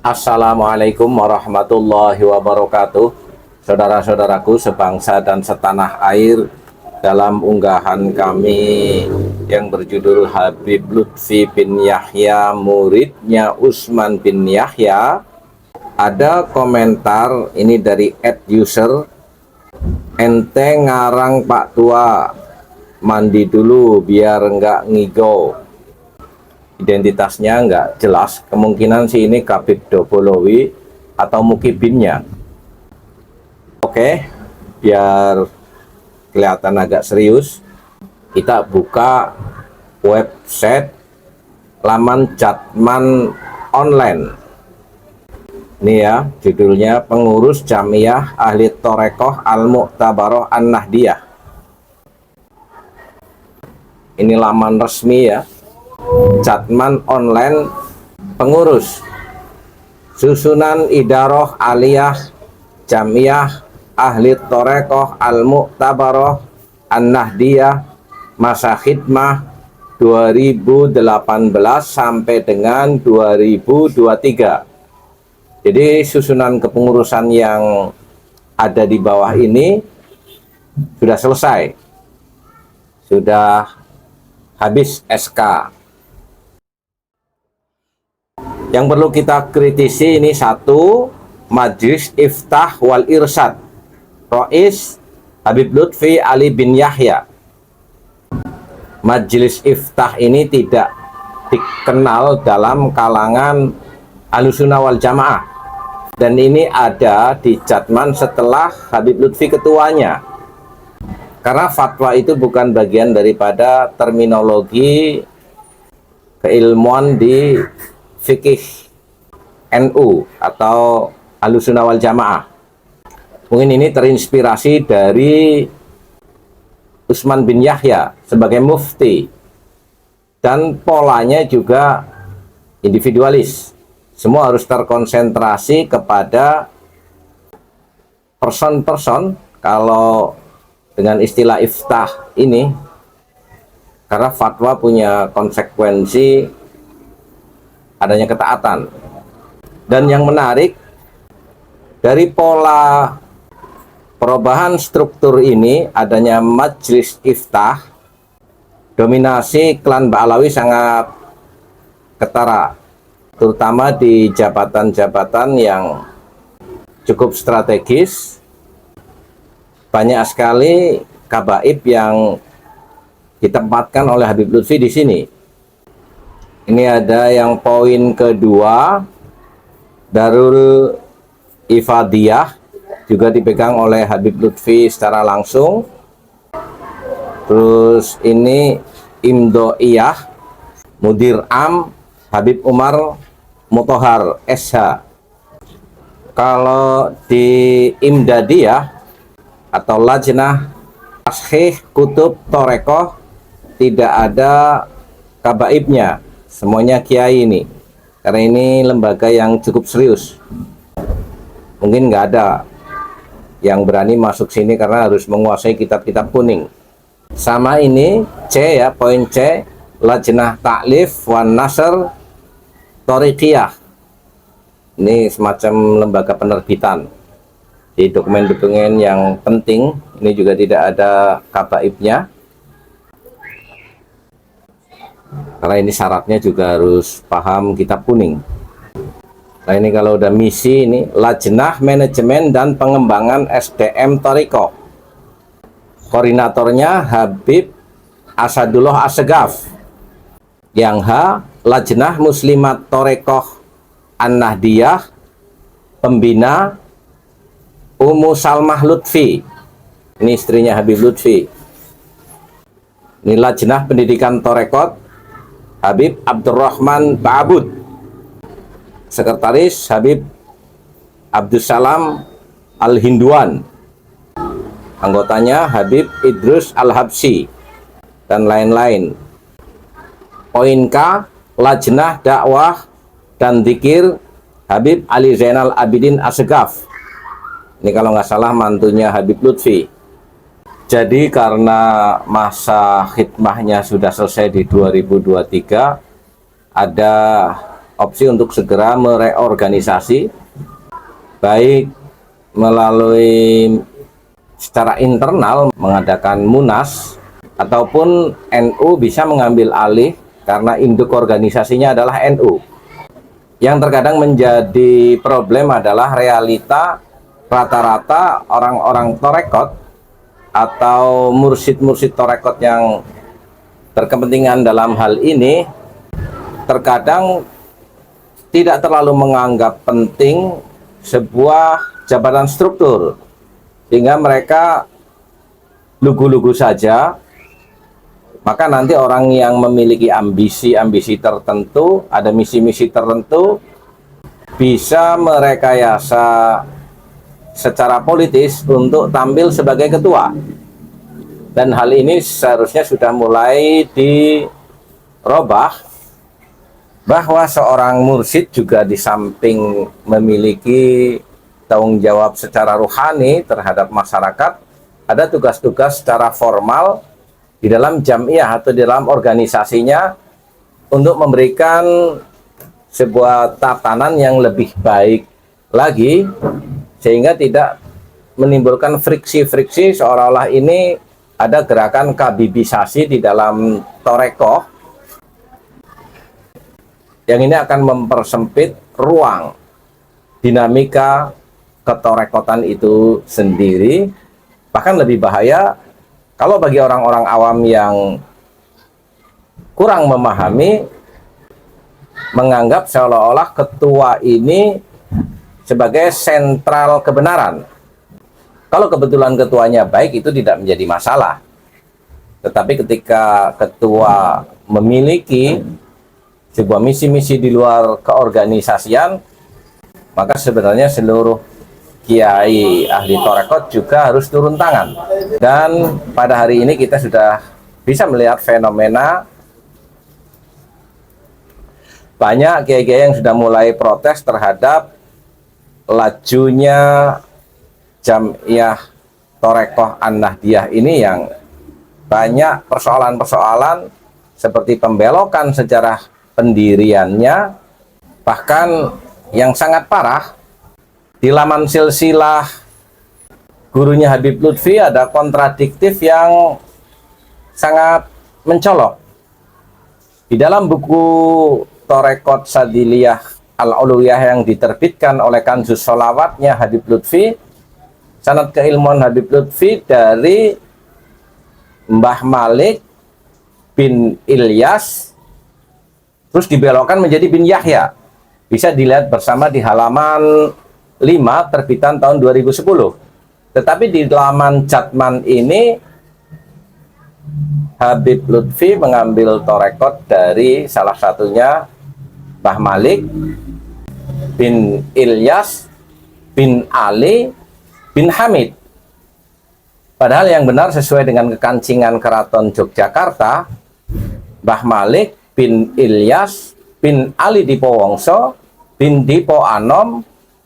Assalamualaikum warahmatullahi wabarakatuh. Saudara-saudaraku sebangsa dan setanah air, dalam unggahan kami yang berjudul Habib Lutfi bin Yahya, muridnya Utsman bin Yahya, ada komentar ini dari @user, ente ngarang Pak Tua, mandi dulu biar enggak ngigo. Identitasnya nggak jelas, kemungkinan sih ini Kabib Dobolowi atau Mukibinnya. Oke, biar kelihatan agak serius, kita buka website laman Jatman online. Ini ya judulnya, Pengurus Jamiyah Ahli Thorekoh Al-Mu'tabaroh An-Nahdiyah. Ini laman resmi ya, Jatman online, pengurus susunan Idaroh Aliyah Jamiyah Ahli Thorekoh Al-Mu'tabaroh An-Nahdiyah masa khidmah 2018 sampai dengan 2023. Jadi susunan kepengurusan yang ada di bawah ini sudah selesai, sudah habis SK. Yang perlu kita kritisi ini satu, Majelis Iftah wal Irsyad, Rois Habib Lutfi Ali bin Yahya. Majelis Iftah ini tidak dikenal dalam kalangan Ahlussunnah wal Jamaah, dan ini ada di Jatman setelah Habib Lutfi ketuanya, karena fatwa itu bukan bagian daripada terminologi keilmuan di fikih NU atau Ahlussunnah wal Jamaah. Mungkin ini terinspirasi dari Utsman bin Yahya sebagai mufti, dan polanya juga individualis. Semua harus terkonsentrasi kepada person-person kalau dengan istilah iftah ini, karena fatwa punya konsekuensi adanya ketaatan. Dan yang menarik, dari pola perubahan struktur ini, adanya Majelis Iftah, dominasi klan Ba'alawi sangat ketara, terutama di jabatan-jabatan yang cukup strategis. Banyak sekali kabaib yang ditempatkan oleh Habib Lutfi di sini. Ini ada yang poin kedua, Darul Ifadiyah juga dipegang oleh Habib Lutfi secara langsung. Terus ini Imdoiyah, Mudir Am Habib Umar Muthohar SH. Kalau di Imdadiyah atau Lajnah Tashih Kutub Thorekoh tidak ada kabaibnya, semuanya kiai ini, karena ini lembaga yang cukup serius. Mungkin nggak ada yang berani masuk sini karena harus menguasai kitab-kitab kuning. Sama ini C ya, poin C, Lajnah Ta'lif wan Nasr Thoriqiyah. Ini semacam lembaga penerbitan di dokumen-dokumen yang penting. Ini juga tidak ada kabaibnya, karena ini syaratnya juga harus paham kitab kuning. Nah ini kalau udah misi, ini Lajnah Manajemen dan Pengembangan SDM Thorekoh, koordinatornya Habib Asadullah Assegaf. Yang H, Lajnah Muslimat Thorekoh An-Nahdiyah, pembina Ummu Salmah Lutfi, ini istrinya Habib Lutfi. Ini Lajnah Pendidikan Thorekoh Habib Abdurrahman Ba'abud, sekretaris Habib Abdussalam Al-Hinduan, anggotanya Habib Idrus Al-Habsyi, dan lain-lain. Poin K, Lajnah Dakwah dan Dzikir Habib Ali Zainal Abidin Assegaf. Ini kalau nggak salah mantunya Habib Lutfi. Jadi karena masa khidmahnya sudah selesai di 2023, ada opsi untuk segera mereorganisasi, baik melalui secara internal mengadakan munas, ataupun NU bisa mengambil alih karena induk organisasinya adalah NU. Yang terkadang menjadi problem adalah realita rata-rata orang-orang torekot atau mursyid-mursyid torekot yang berkepentingan dalam hal ini terkadang tidak terlalu menganggap penting sebuah jabatan struktur, sehingga mereka lugu-lugu saja. Maka nanti orang yang memiliki ambisi-ambisi tertentu, ada misi-misi tertentu, bisa merekayasa secara politis untuk tampil sebagai ketua. Dan hal ini seharusnya sudah mulai dirobah, bahwa seorang mursyid juga di samping memiliki tanggung jawab secara rohani terhadap masyarakat, ada tugas-tugas secara formal di dalam jamiah atau di dalam organisasinya untuk memberikan sebuah tatanan yang lebih baik lagi, sehingga tidak menimbulkan friksi-friksi seolah-olah ini ada gerakan kabibisasi di dalam torekoh yang ini akan mempersempit ruang dinamika ketorekotan itu sendiri. Bahkan lebih bahaya kalau bagi orang-orang awam yang kurang memahami, menganggap seolah-olah ketua ini sebagai sentral kebenaran. Kalau kebetulan ketuanya baik, itu tidak menjadi masalah. Tetapi ketika ketua memiliki sebuah misi-misi di luar keorganisasian, maka sebenarnya seluruh kiai ahli torekot juga harus turun tangan. Dan pada hari ini kita sudah bisa melihat fenomena banyak kiai-kiai yang sudah mulai protes terhadap lajunya Jamiah Torekoh An-Nahdiyah ini, yang banyak persoalan-persoalan seperti pembelokan sejarah pendiriannya. Bahkan yang sangat parah, di laman silsilah gurunya Habib Lutfi ada kontradiktif yang sangat mencolok. Di dalam buku Torekot Sadiliyah Al-Uluyah yang diterbitkan oleh Kanzus Sholawatnya Habib Lutfi, sanad keilmuan Habib Lutfi dari Mbah Malik bin Ilyas, terus dibelokkan menjadi bin Yahya. Bisa dilihat bersama di halaman 5 terbitan tahun 2010. Tetapi di laman Jatman ini Habib Lutfi mengambil torekot dari salah satunya Mbah Malik bin Ilyas bin Ali bin Hamid. Padahal yang benar sesuai dengan kekancingan Keraton Yogyakarta, Mbah Malik bin Ilyas bin Ali Dipowongso bin Dipo Anom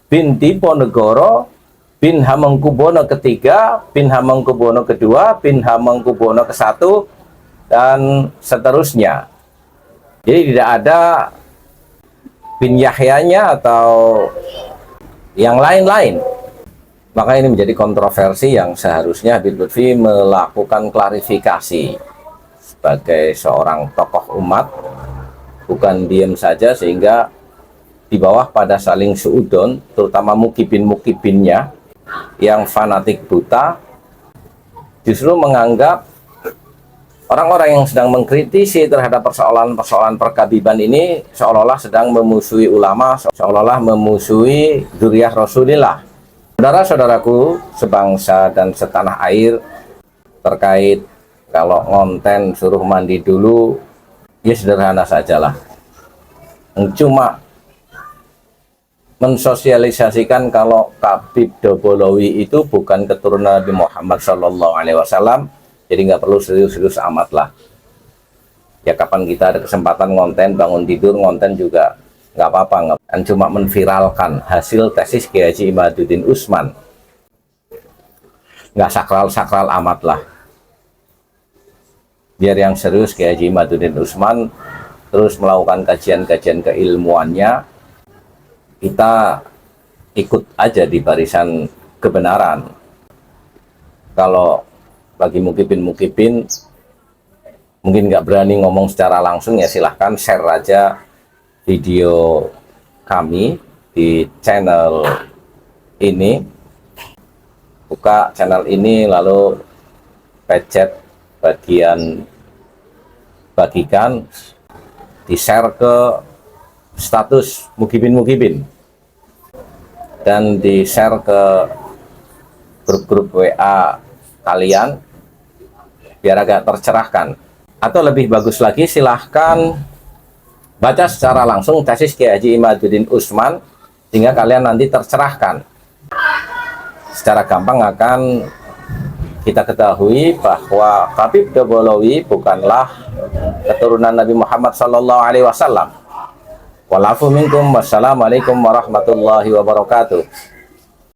bin Diponegoro bin Hamengkubuwono ketiga bin Hamengkubuwono kedua bin Hamengkubuwono ke-1 dan seterusnya. Jadi tidak ada bin Yahyanya atau yang lain-lain. Maka ini menjadi kontroversi yang seharusnya Habib Lutfi melakukan klarifikasi sebagai seorang tokoh umat, bukan diam saja sehingga di bawah pada saling seudon, terutama mukibin-mukibinnya yang fanatik buta, justru menganggap orang-orang yang sedang mengkritisi terhadap persoalan-persoalan perkabiban ini seolah-olah sedang memusuhi ulama, seolah-olah memusuhi dzurriyyah Rasulillah. Saudara-saudaraku sebangsa dan setanah air, terkait kalau ngonten suruh mandi dulu, ya sederhana sajalah. Cuma mensosialisasikan kalau Habib Dobolowi itu bukan keturunan Nabi Muhammad SAW, jadi nggak perlu serius-serius amat lah. Ya kapan kita ada kesempatan ngonten, bangun tidur ngonten juga nggak apa-apa, kan cuma menviralkan hasil tesis Kiai Haji Imaduddin Usman, nggak sakral-sakral amat lah. Biar yang serius Kiai Haji Imaduddin Usman terus melakukan kajian-kajian keilmuannya, kita ikut aja di barisan kebenaran. Kalau bagi mukibin mungkin nggak berani ngomong secara langsung, ya silahkan share aja video kami di channel ini, buka channel ini lalu pencet bagian bagikan, di share ke status mukibin dan di share ke grup-grup WA kalian biar agak tercerahkan. Atau lebih bagus lagi, silahkan baca secara langsung tesis Kiai Haji Imaduddin Utsman sehingga kalian nanti tercerahkan. Secara gampang akan kita ketahui bahwa Habib Dobolowi bukanlah keturunan Nabi Muhammad SAW. Walafu minkum, wassalamualaikum warahmatullahi wabarakatuh.